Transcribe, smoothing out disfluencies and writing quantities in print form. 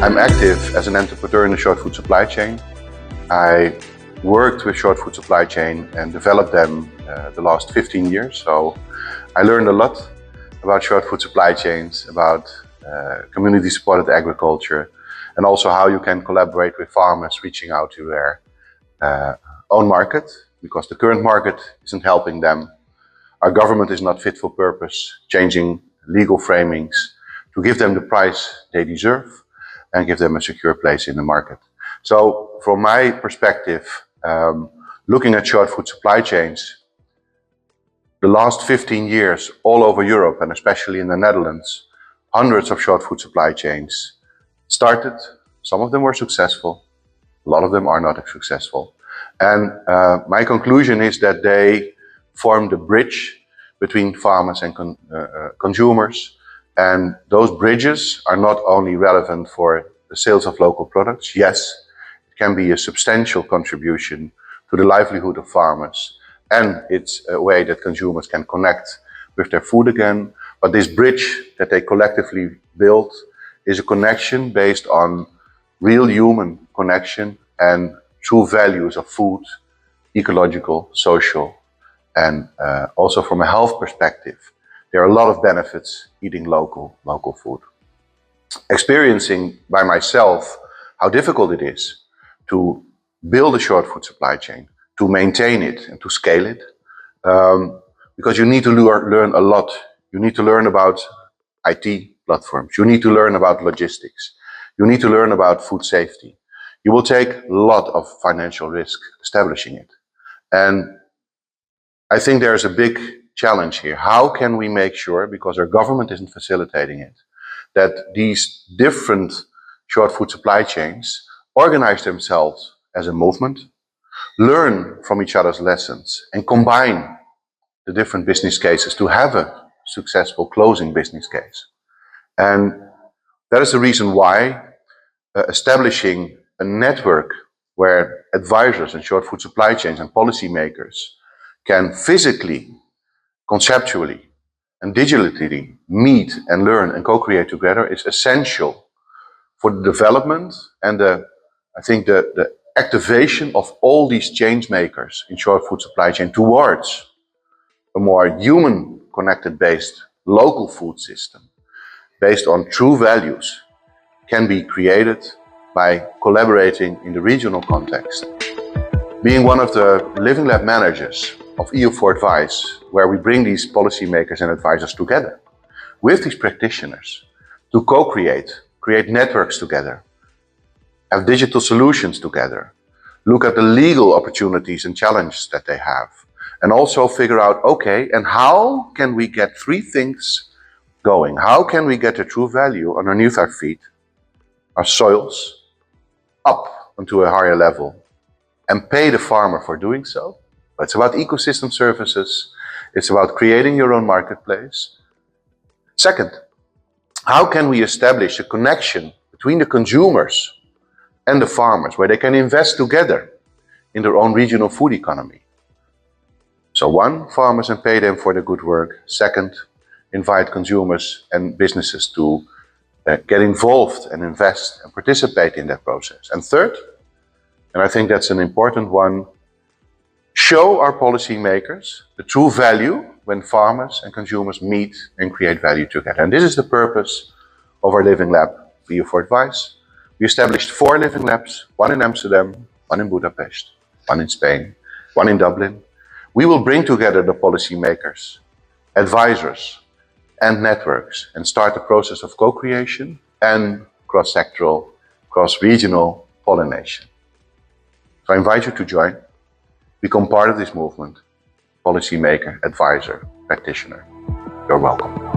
I'm active as an entrepreneur in the short food supply chain. I worked with short food supply chain and developed them the last 15 years. So I learned a lot about short food supply chains, about community supported agriculture, and also how you can collaborate with farmers reaching out to their own market, because the current market isn't helping them. Our government is not fit for purpose, changing legal framings to give them the price they deserve and give them a secure place in the market. So from my perspective, looking at short food supply chains, the last 15 years all over Europe and especially in the Netherlands, hundreds of short food supply chains started. Some of them were successful, a lot of them are not successful. And my conclusion is that they form the bridge between farmers and consumers. And those bridges are not only relevant for the sales of local products. Yes, it can be a substantial contribution to the livelihood of farmers. And it's a way that consumers can connect with their food again. But this bridge that they collectively build is a connection based on real human connection and true values of food, ecological, social, and also from a health perspective. There are a lot of benefits eating local food. Experiencing by myself how difficult it is to build a short food supply chain, to maintain it and to scale it, because you need to learn a lot. You need to learn about IT platforms. You need to learn about logistics. You need to learn about food safety. You will take a lot of financial risk establishing it. And I think there's a big challenge here. How can we make sure, because our government isn't facilitating it, that these different short food supply chains organize themselves as a movement, learn from each other's lessons, and combine the different business cases to have a successful closing business case. And that is the reason why establishing a network where advisors and short food supply chains and policymakers can physically, conceptually, and digitally meet and learn and co-create together is essential for the development and the activation of all these change makers in short food supply chain towards a more human connected based local food system based on true values can be created by collaborating in the regional context. Being one of the Living Lab managers of EU4Advice, where we bring these policymakers and advisors together with these practitioners to co-create, create networks together, have digital solutions together, look at the legal opportunities and challenges that they have, and also figure out, okay, and how can we get three things going? How can we get the true value underneath our feet, our soils, up onto a higher level, and pay the farmer for doing so? It's about ecosystem services. It's about creating your own marketplace. Second, how can we establish a connection between the consumers and the farmers where they can invest together in their own regional food economy? So one, farmers and pay them for the good work. Second, invite consumers and businesses to get involved and invest and participate in that process. And third, and I think that's an important one, show our policymakers the true value when farmers and consumers meet and create value together. And this is the purpose of our Living Lab, EU4Advice. We established 4 Living Labs, one in Amsterdam, one in Budapest, one in Spain, one in Dublin. We will bring together the policymakers, advisors, and networks and start the process of co-creation and cross-sectoral, cross-regional pollination. So I invite you to join. Become part of this movement, policymaker, advisor, practitioner. You're welcome.